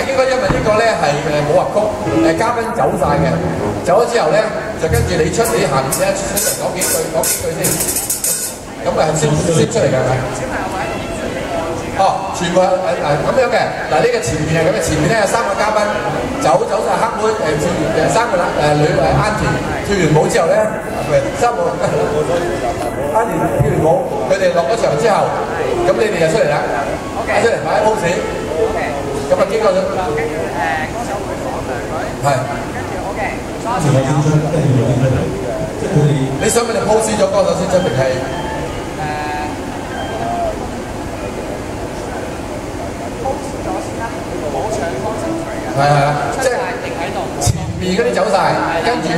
應該因為呢個咧係武俠曲，嘉賓走晒嘅，走咗之後咧就跟住你下面咧出嚟講幾句先，咁先出嚟㗎係咪？哦，全部咁樣嘅，嗱呢個前面係咁嘅，前面咧有3個嘉賓走晒黑妹跳完3個女Auntie跳完舞之後咧，3個Auntie跳完舞，佢哋落咗場之後，咁你哋就出嚟啦，擺出嚟擺 pose。咁啊，經過咗，跟住歌手會講兩句，係，跟住好嘅，揸住你想佢哋 pose 咗歌手先出定係？pose 咗先啦，冇唱 concentrate 嘅，係啊，即係定喺度，前面嗰啲走晒，跟住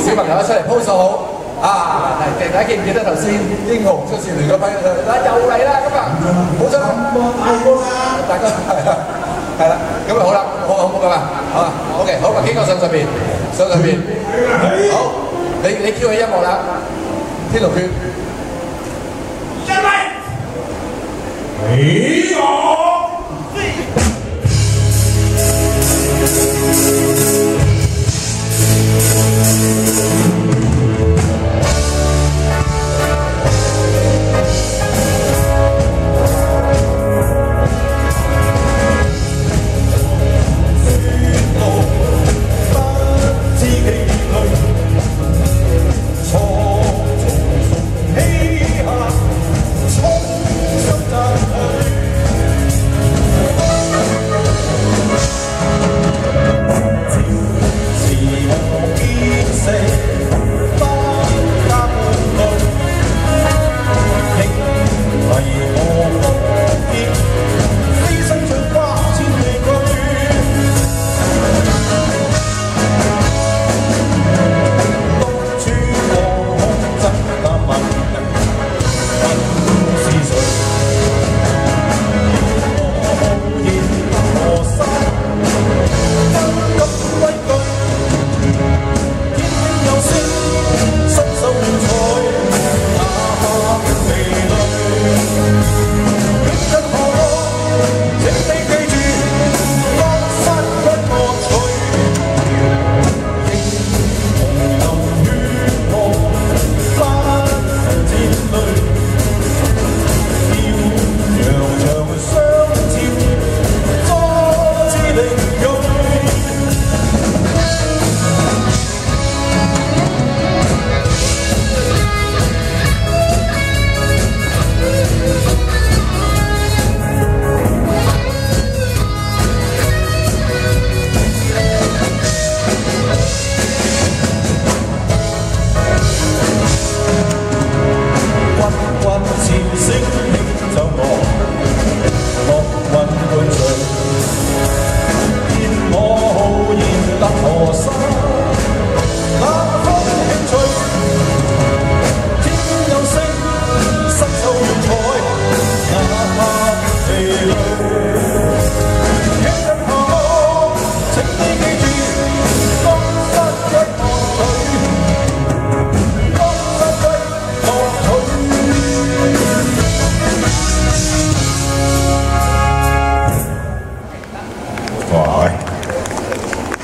小朋友出嚟 pose 好。啊！大家記唔記得頭先英雄出少年嗰批？嗱又嚟啦！咁啊，好想大家係啦，咁啊好啦，好㗎嘛，好啊 ，OK， 好啊，經過上邊，好，你 Q 起音樂啦，天龍圈，一位，起我。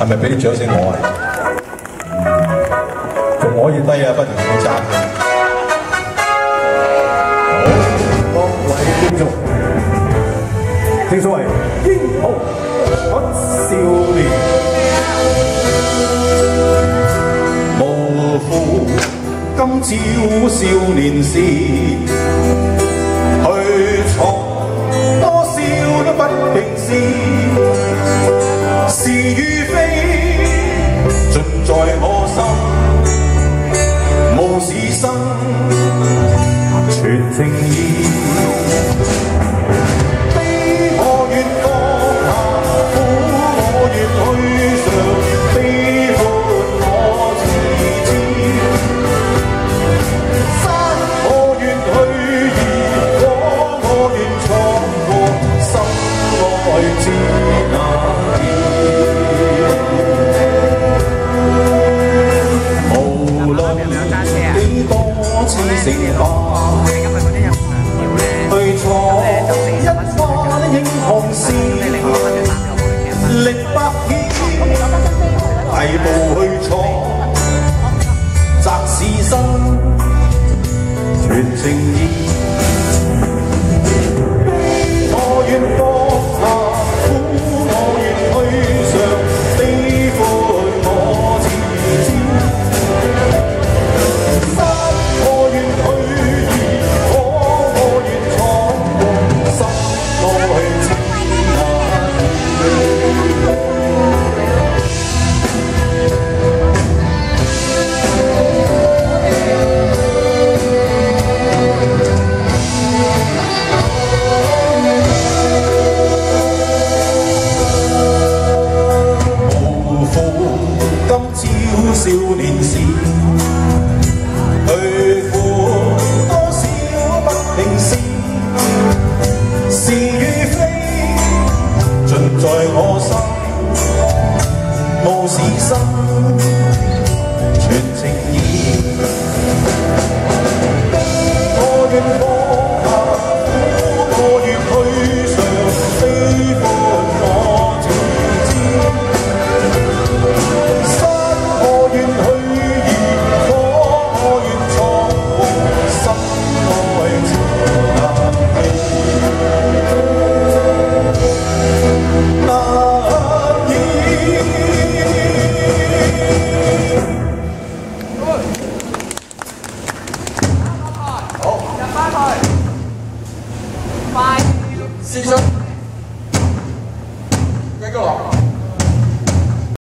係咪俾啲掌聲我啊？仲可以低啊，不斷好讚。好，各位觀眾，正所謂英雄不少年，無負今朝少年時，去闖多少都不平事。是與非，盡在我心。無事生，全情意。師叔。